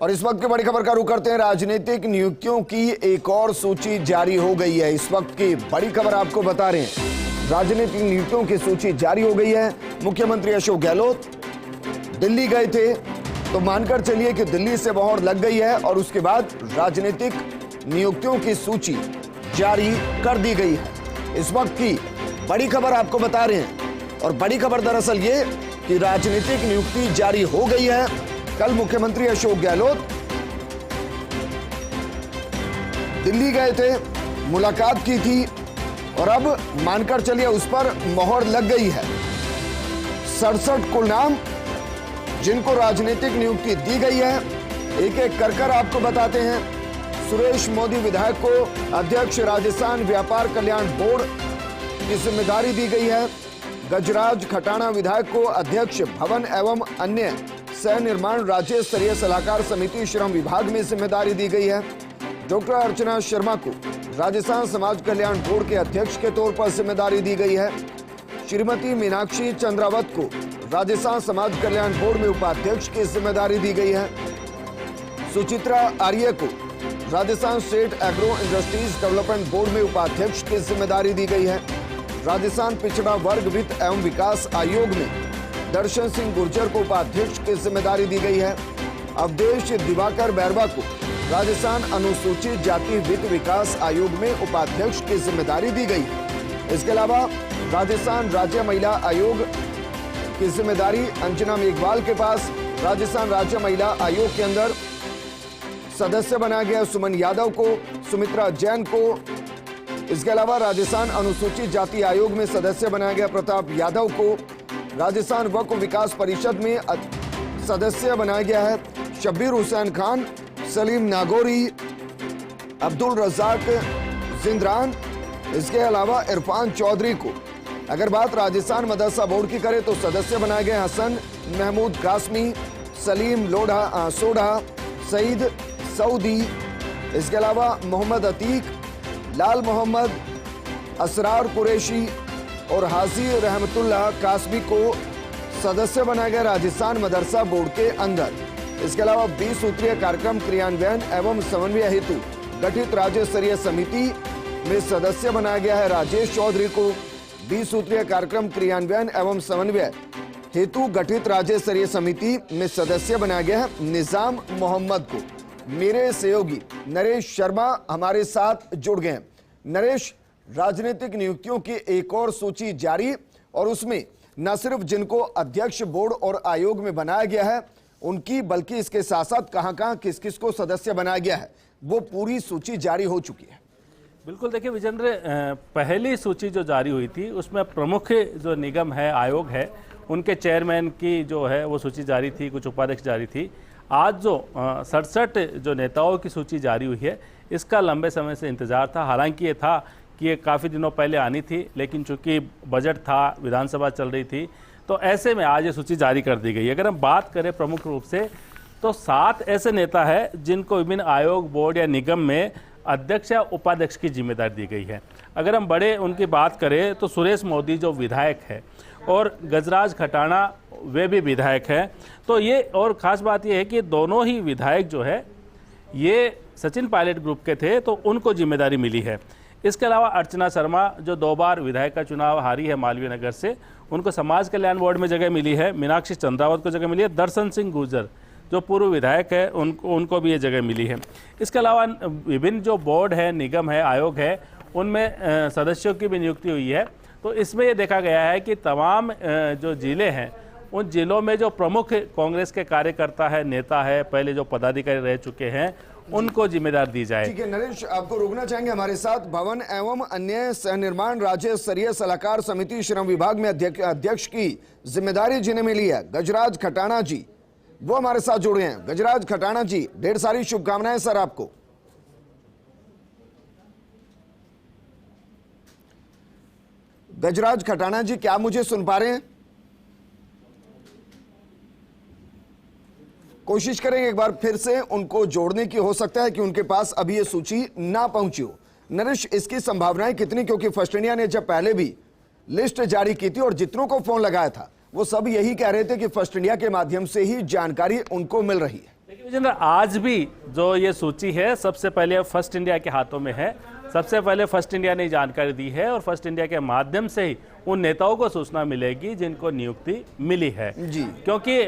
और इस वक्त की बड़ी खबर का रुख करते हैं। राजनीतिक नियुक्तियों की एक और सूची जारी हो गई है। इस वक्त की बड़ी खबर आपको बता रहे हैं, राजनीतिक नियुक्तियों की सूची जारी हो गई है। मुख्यमंत्री अशोक गहलोत दिल्ली गए थे, तो मानकर चलिए कि दिल्ली से मोहर लग गई है और उसके बाद राजनीतिक नियुक्तियों की सूची जारी कर दी गई है। इस वक्त की बड़ी खबर आपको बता रहे हैं और बड़ी खबर दरअसल ये कि राजनीतिक नियुक्ति जारी हो गई है। कल मुख्यमंत्री अशोक गहलोत दिल्ली गए थे, मुलाकात की थी और अब मानकर चलिए उस पर मोहर लग गई है। 67 कुल नाम जिनको राजनीतिक नियुक्ति दी गई है, एक एक कर आपको बताते हैं। सुरेश मोदी विधायक को अध्यक्ष राजस्थान व्यापार कल्याण बोर्ड की जिम्मेदारी दी गई है। गजराज खटाना विधायक को अध्यक्ष भवन एवं अन्य सह निर्माण राज्य स्तरीय सलाहकार समिति श्रम विभाग में जिम्मेदारी दी गई है। डॉक्टर अर्चना शर्मा को राजस्थान समाज कल्याण बोर्ड के अध्यक्ष के तौर पर जिम्मेदारी दी गई है। श्रीमती मीनाक्षी चंद्रावत को राजस्थान समाज कल्याण बोर्ड में उपाध्यक्ष की जिम्मेदारी दी गई है। सुचित्रा आर्य को Rajasthan state agro industries development board में उपाध्यक्ष की जिम्मेदारी दी गई है। राजस्थान पिछड़ा वर्ग वित्त एवं विकास आयोग में दर्शन सिंह गुर्जर को उपाध्यक्ष की जिम्मेदारी दी गई है। अवधेश दिवाकर बैरवा को राजस्थान अनुसूचित जाति वित्त विकास आयोग में उपाध्यक्ष की जिम्मेदारी दी गई है। इसके अलावा राजस्थान राज्य महिला आयोग की जिम्मेदारी अंजना मेघवाल के पास राजस्थान राज्य महिला आयोग के अंदर सदस्य बनाया गया। सुमन यादव को, सुमित्रा जैन को, इसके अलावा राजस्थान अनुसूचित जाति आयोग में सदस्य बनाया गया प्रताप यादव को, राजस्थान वक्फ विकास परिषद में सदस्य बनाया गया है शब्बीर हुसैन खान, सलीम नागौरी, अब्दुल रज़ाक जिंदरान, इसके अलावा इरफान चौधरी को अगर बात राजस्थान मदरसा बोर्ड की करें तो सदस्य बनाए गए हसन महमूद कासमी, सलीम लोढ़ा सोढ़ा, सईद सऊदी, इसके अलावा मोहम्मद अतीक, लाल मोहम्मद, असरार कुरैशी और हाजी रहमतुल्लाह कासमी को सदस्य बनाया गया राजस्थान मदरसा बोर्ड के अंदर। इसके अलावा 20 सूत्रीय कार्यक्रम क्रियान्वयन एवं समन्वय हेतु गठित राज्य स्तरीय समिति में सदस्य बनाया गया है राजेश चौधरी को। 20 सूत्रीय कार्यक्रम क्रियान्वयन एवं समन्वय हेतु गठित राज्य स्तरीय समिति में सदस्य बनाया गया है निजाम मोहम्मद को। मेरे सहयोगी नरेश शर्मा हमारे साथ जुड़ गए हैं। नरेश, राजनीतिक नियुक्तियों की एक और सूची जारी और उसमें न सिर्फ जिनको अध्यक्ष बोर्ड और आयोग में बनाया गया है उनकी, बल्कि इसके साथ साथ कहां-कहां किस-किस को सदस्य बनाया गया है वो पूरी सूची जारी हो चुकी है। बिल्कुल, देखिए विजेंद्र, पहली सूची जो जारी हुई थी उसमें प्रमुख जो निगम है, आयोग है, उनके चेयरमैन की जो है वो सूची जारी थी, कुछ उपाध्यक्ष जारी थी। आज जो 67 जो नेताओं की सूची जारी हुई है, इसका लंबे समय से इंतजार था। हालांकि ये था कि ये काफ़ी दिनों पहले आनी थी, लेकिन चूंकि बजट था, विधानसभा चल रही थी, तो ऐसे में आज ये सूची जारी कर दी गई। अगर हम बात करें प्रमुख रूप से तो 7 ऐसे नेता है जिनको विभिन्न आयोग, बोर्ड या निगम में अध्यक्ष या उपाध्यक्ष की जिम्मेदारी दी गई है। अगर हम बड़े उनकी बात करें तो सुरेश मोदी जो विधायक है और गजराज खटाना वे भी विधायक हैं। तो ये और ख़ास बात ये है कि दोनों ही विधायक जो है ये सचिन पायलट ग्रुप के थे, तो उनको जिम्मेदारी मिली है। इसके अलावा अर्चना शर्मा जो 2 बार विधायक का चुनाव हारी है मालवीय नगर से, उनको समाज कल्याण बोर्ड में जगह मिली है। मीनाक्षी चंद्रावत को जगह मिली है। दर्शन सिंह गुर्जर जो पूर्व विधायक है उनको भी ये जगह मिली है। इसके अलावा विभिन्न जो बोर्ड है, निगम है, आयोग है, उनमें सदस्यों की भी नियुक्ति हुई है। तो इसमें ये देखा गया है कि तमाम जो जिले हैं उन जिलों में जो प्रमुख कांग्रेस के कार्यकर्ता है, नेता है, पहले जो पदाधिकारी रह चुके हैं, उनको जिम्मेदार दी जाए। ठीक है नरेश, आपको रोकना चाहेंगे। हमारे साथ भवन एवं अन्य सह निर्माण राज्य स्तरीय सलाहकार समिति श्रम विभाग में अध्यक्ष की जिम्मेदारी जिन्हें मिली है गजराज खटाना जी, वो हमारे साथ जुड़े हैं। गजराज खटाना जी, ढेर सारी शुभकामनाएं सर आपको। गजराज खटाना जी, क्या मुझे सुन पा रहे हैं? कोशिश करेंगे एक बार फिर से उनको जोड़ने की। हो सकता है कि उनके पास अभी ये सूची ना पहुंची हो। नरेश, इसकी संभावनाएं कितनी, क्योंकि फर्स्ट इंडिया ने जब पहले भी लिस्ट जारी की थी और जितनों को फोन लगाया था वो सब यही कह रहे थे कि फर्स्ट इंडिया के माध्यम से ही जानकारी उनको मिल रही है। देखिए विजेंद्र, आज भी जो ये सूची है सबसे पहले फर्स्ट इंडिया के हाथों में है। सबसे पहले फर्स्ट इंडिया ने जानकारी दी है और फर्स्ट इंडिया के माध्यम से ही उन नेताओं को सूचना मिलेगी जिनको नियुक्ति मिली है जी। क्योंकि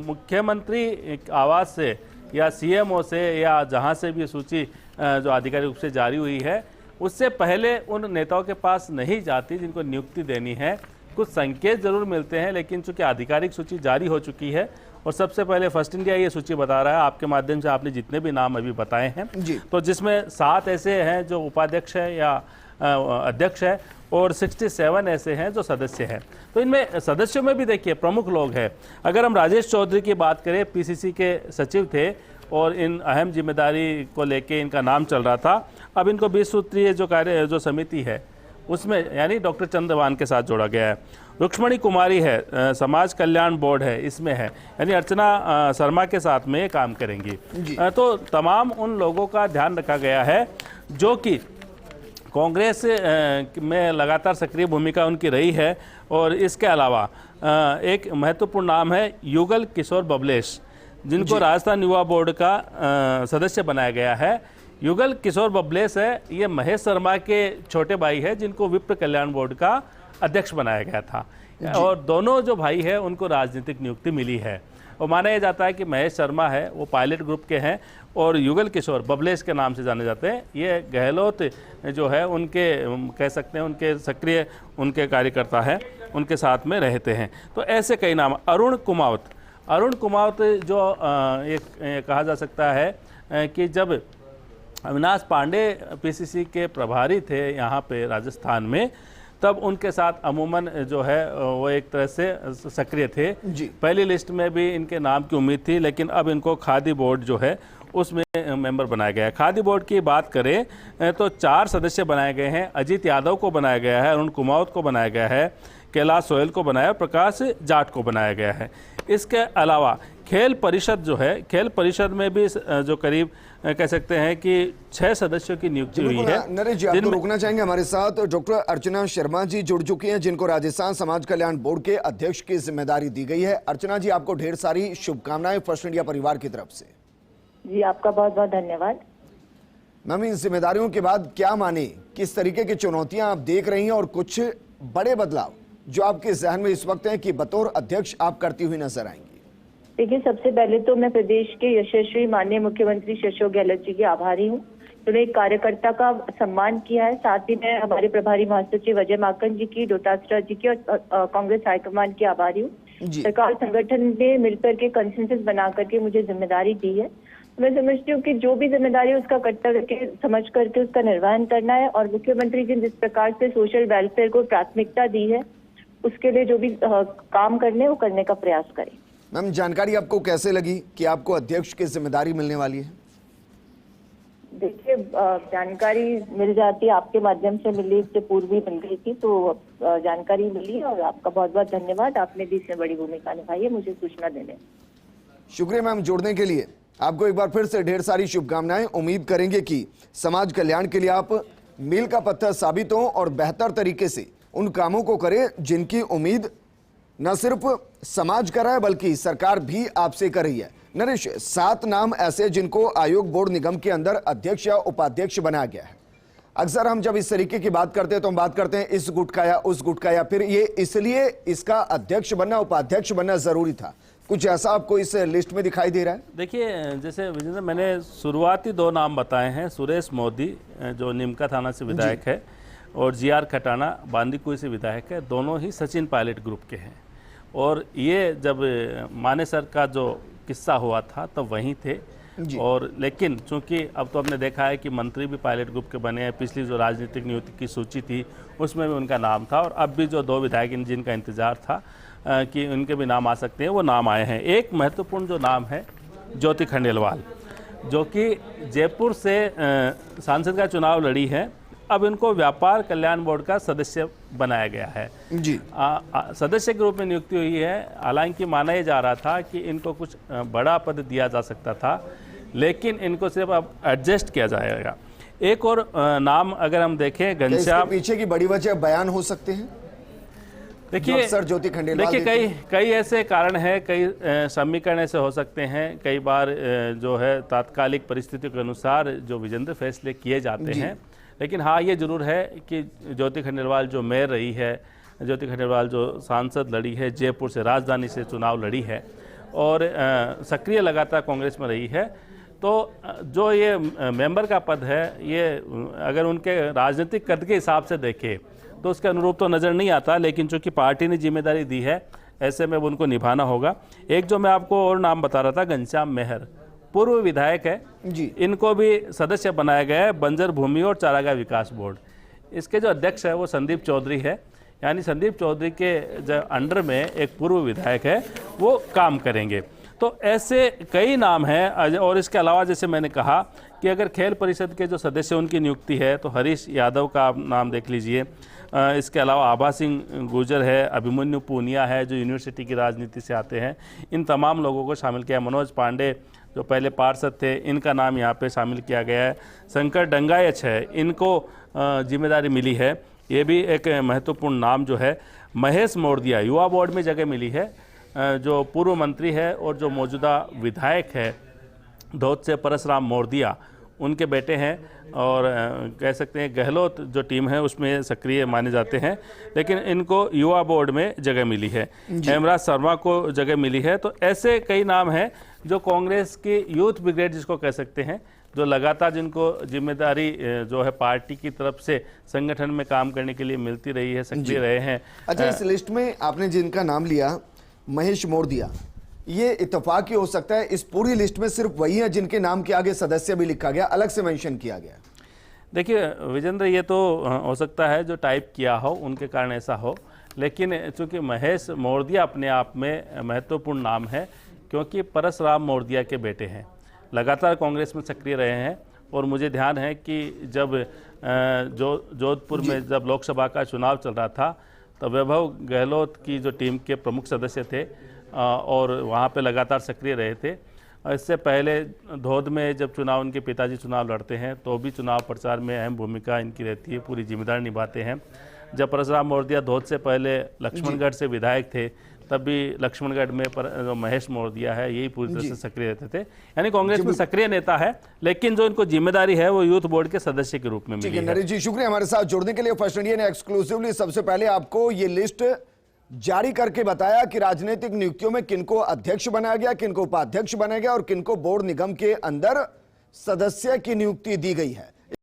मुख्यमंत्री आवास से या सीएमओ से या जहां से भी सूची जो आधिकारिक रूप से जारी हुई है उससे पहले उन नेताओं के पास नहीं जाती जिनको नियुक्ति देनी है। कुछ संकेत जरूर मिलते हैं, लेकिन चूंकि आधिकारिक सूची जारी हो चुकी है और सबसे पहले फर्स्ट इंडिया ये सूची बता रहा है, आपके माध्यम से आपने जितने भी नाम अभी बताए हैं तो जिसमें 7 ऐसे हैं जो उपाध्यक्ष है या अध्यक्ष है और 67 ऐसे हैं जो सदस्य हैं। तो इनमें सदस्यों में भी देखिए प्रमुख लोग हैं। अगर हम राजेश चौधरी की बात करें, पीसीसी के सचिव थे और इन अहम जिम्मेदारी को लेके इनका नाम चल रहा था। अब इनको 20 सूत्रीय जो समिति है उसमें यानी डॉक्टर चंद्रवान के साथ जोड़ा गया है। रुक्ष्मणी कुमारी है, समाज कल्याण बोर्ड है, इसमें है, यानी अर्चना शर्मा के साथ में ये काम करेंगी। तो तमाम उन लोगों का ध्यान रखा गया है जो कि कांग्रेस में लगातार सक्रिय भूमिका उनकी रही है। और इसके अलावा एक महत्वपूर्ण नाम है युगल किशोर बबलेश, जिनको राजस्थान युवा बोर्ड का सदस्य बनाया गया है। युगल किशोर बबलेश है, ये महेश शर्मा के छोटे भाई है जिनको विप्र कल्याण बोर्ड का अध्यक्ष बनाया गया था। और दोनों जो भाई है उनको राजनीतिक नियुक्ति मिली है और माना यह जाता है कि महेश शर्मा है वो पायलट ग्रुप के हैं और युगल किशोर बबलेश के नाम से जाने जाते हैं। ये गहलोत जो है उनके कह सकते हैं उनके सक्रिय उनके कार्यकर्ता हैं, उनके साथ में रहते हैं। तो ऐसे कई नाम। अरुण कुमावत जो एक कहा जा सकता है कि जब अविनाश पांडे पीसीसी के प्रभारी थे यहाँ पे राजस्थान में, तब उनके साथ अमूमन जो है वो एक तरह से सक्रिय थे। पहली लिस्ट में भी इनके नाम की उम्मीद थी, लेकिन अब इनको खादी बोर्ड जो है उसमें मेंबर बनाया गया है। खादी बोर्ड की बात करें तो 4 सदस्य बनाए गए हैं। अजीत यादव को बनाया गया है, अरुण कुमावत को बनाया गया है, कैलाश सोहेल को बनाया, प्रकाश जाट को बनाया गया है। इसके अलावा खेल परिषद जो है, खेल परिषद में भी जो करीब कह सकते हैं कि 6 सदस्यों की नियुक्ति हुई है। नरेश जी, आपको रोकना चाहेंगे। हमारे साथ डॉक्टर अर्चना शर्मा जी जुड़ चुकी हैं, जिनको राजस्थान समाज कल्याण बोर्ड के अध्यक्ष की जिम्मेदारी दी गई है। अर्चना जी, आपको ढेर सारी शुभकामनाएं फर्स्ट इंडिया परिवार की तरफ से। जी, आपका बहुत बहुत धन्यवाद। मैम, इन जिम्मेदारियों के बाद क्या माने, किस तरीके की चुनौतियां आप देख रही हैं और कुछ बड़े बदलाव जो आपके जहन में इस वक्त हैं कि बतौर अध्यक्ष आप करती हुई नजर आएंगी? देखिए, सबसे पहले तो मैं प्रदेश के यशस्वी माननीय मुख्यमंत्री अशोक गहलोत जी की आभारी हूँ। उन्होंने एक कार्यकर्ता का सम्मान किया है। साथ ही मैं हमारे प्रभारी महासचिव अजय माकन जी की, डोटासरा जी की और कांग्रेस हाईकमान की आभारी हूँ। सरकार संगठन ने मिलकर के कंसेंसस बना करके मुझे जिम्मेदारी दी है। मैं समझती हूँ कि जो भी जिम्मेदारी उसका कर्तव्य के समझ करके उसका निर्वहन करना है और मुख्यमंत्री जी जिस प्रकार से सोशल वेलफेयर को प्राथमिकता दी है उसके लिए जो भी काम करने वो करने का प्रयास करें। मैम, जानकारी आपको कैसे लगी कि आपको अध्यक्ष की जिम्मेदारी मिलने वाली है? देखिए, जानकारी मिल जाती, आपके माध्यम से मिली, इससे पूर्व भी मिल गई थी, तो जानकारी मिली और आपका बहुत बहुत धन्यवाद। आपने भी इसमें बड़ी भूमिका निभाई है मुझे सूचना देने। शुक्रिया मैम जुड़ने के लिए। आपको एक बार फिर से ढेर सारी शुभकामनाएं। उम्मीद करेंगे कि समाज कल्याण के लिए आप मील का पत्थर साबित हों और बेहतर तरीके से उन कामों को करें जिनकी उम्मीद न सिर्फ समाज कर रहा है बल्कि सरकार भी आपसे कर रही है। नरेश, 7 नाम ऐसे जिनको आयोग बोर्ड निगम के अंदर अध्यक्ष या उपाध्यक्ष बनाया गया है। अक्सर हम जब इस तरीके की बात करते हैं तो हम बात करते हैं इस गुट का या उस गुट का, या फिर ये इसलिए इसका अध्यक्ष बनना, उपाध्यक्ष बनना जरूरी था। कुछ ऐसा आपको इस लिस्ट में दिखाई दे रहा है? देखिए, जैसे विजेंद्र, मैंने शुरुआती 2 नाम बताए हैं। सुरेश मोदी जो निमका थाना से विधायक है और जीआर खटाना बांदीकुई से विधायक है। दोनों ही सचिन पायलट ग्रुप के हैं और ये जब मानेसर का जो किस्सा हुआ था तब वहीं थे। और लेकिन चूंकि अब तो हमने देखा है कि मंत्री भी पायलट ग्रुप के बने हैं। पिछली जो राजनीतिक नियुक्ति की सूची थी उसमें भी उनका नाम था और अब भी जो 2 विधायक जिनका इंतजार था कि उनके भी नाम आ सकते हैं वो नाम आए हैं। एक महत्वपूर्ण जो नाम है ज्योति खंडेलवाल, जो कि जयपुर से सांसद का चुनाव लड़ी है। अब इनको व्यापार कल्याण बोर्ड का सदस्य बनाया गया है जी। सदस्य के रूप में नियुक्ति हुई है। हालांकि माना यह जा रहा था कि इनको कुछ बड़ा पद दिया जा सकता था, लेकिन इनको सिर्फ अब एडजस्ट किया जाएगा। एक और नाम अगर हम देखें, घनश्याम। पीछे की बड़ी वजह बयान हो सकते हैं? देखिए अक्सर ज्योति खंडेलवाल देखिए कई ऐसे कारण हैं, कई समीकरण ऐसे हो सकते हैं। कई बार जो है तात्कालिक परिस्थितियों के अनुसार जो विजेंद्र फैसले किए जाते हैं, लेकिन हाँ ये जरूर है कि ज्योति खंडेलवाल जो मेयर रही है, ज्योति खंडेलवाल जो सांसद लड़ी है, जयपुर से राजधानी से चुनाव लड़ी है और सक्रिय लगातार कांग्रेस में रही है, तो जो ये मेंबर का पद है ये अगर उनके राजनीतिक कद के हिसाब से देखें तो उसके अनुरूप तो नज़र नहीं आता, लेकिन चूंकि पार्टी ने जिम्मेदारी दी है ऐसे में उनको निभाना होगा। एक जो मैं आपको और नाम बता रहा था, घनश्याम मेहर, पूर्व विधायक है जी, इनको भी सदस्य बनाया गया है बंजर भूमि और चारागाह विकास बोर्ड। इसके जो अध्यक्ष है वो संदीप चौधरी है, यानी संदीप चौधरी के जो अंडर में एक पूर्व विधायक है वो काम करेंगे। तो ऐसे कई नाम हैं। और इसके अलावा जैसे मैंने कहा कि अगर खेल परिषद के जो सदस्य उनकी नियुक्ति है तो हरीश यादव का आप नाम देख लीजिए। इसके अलावा आभा सिंह गुर्जर है, अभिमन्यु पूनिया है जो यूनिवर्सिटी की राजनीति से आते हैं, इन तमाम लोगों को शामिल किया। मनोज पांडे जो पहले पार्षद थे, इनका नाम यहाँ पे शामिल किया गया है। शंकर डंगायच है, इनको जिम्मेदारी मिली है, ये भी एक महत्वपूर्ण नाम जो है। महेश मोरदिया युवा बोर्ड में जगह मिली है, जो पूर्व मंत्री है और जो मौजूदा विधायक है धौत से परसराम मोरदिया, उनके बेटे हैं और कह सकते हैं गहलोत जो टीम है उसमें सक्रिय माने जाते हैं, लेकिन इनको युवा बोर्ड में जगह मिली है। हेमराज शर्मा को जगह मिली है। तो ऐसे कई नाम हैं जो कांग्रेस की यूथ ब्रिगेड जिसको कह सकते हैं, जो लगातार जिनको जिम्मेदारी जो है पार्टी की तरफ से संगठन में काम करने के लिए मिलती रही है, सक्रिय रहे हैं। अच्छा, इस लिस्ट में आपने जिनका नाम लिया महेश मोरदिया, ये इत्तेफाक ही हो सकता है इस पूरी लिस्ट में सिर्फ वही है जिनके नाम के आगे सदस्य भी लिखा गया, अलग से मेंशन किया गया? देखिए विजेंद्र, ये तो हो सकता है जो टाइप किया हो उनके कारण ऐसा हो, लेकिन चूंकि महेश मोरदिया अपने आप में महत्वपूर्ण नाम है क्योंकि परसराम मोरदिया के बेटे हैं, लगातार कांग्रेस में सक्रिय रहे हैं। और मुझे ध्यान है कि जब जोधपुर में जब लोकसभा का चुनाव चल रहा था तो वैभव गहलोत की जो टीम के प्रमुख सदस्य थे और वहाँ पे लगातार सक्रिय रहे थे। इससे पहले धौद में जब चुनाव उनके पिताजी चुनाव लड़ते हैं तो भी चुनाव प्रचार में अहम भूमिका इनकी रहती है, पूरी जिम्मेदारी निभाते हैं। जब परसराम मोरदिया धौद से पहले लक्ष्मणगढ़ से विधायक थे तब भी लक्ष्मणगढ़ में जो महेश मोरदिया है यही पूरी तरह से सक्रिय रहते थे, यानी कांग्रेस में सक्रिय नेता है, लेकिन जो इनको जिम्मेदारी है वो यूथ बोर्ड के सदस्य के रूप में मिली है। नरेश जी, शुक्रिया हमारे साथ जुड़ने के लिए। फर्स्ट इंडिया ने एक्सक्लूसिवली सबसे पहले आपको ये लिस्ट जारी करके बताया कि राजनीतिक नियुक्तियों में किनको अध्यक्ष बनाया गया, किनको उपाध्यक्ष बनाया गया और किनको बोर्ड निगम के अंदर सदस्य की नियुक्ति दी गई है।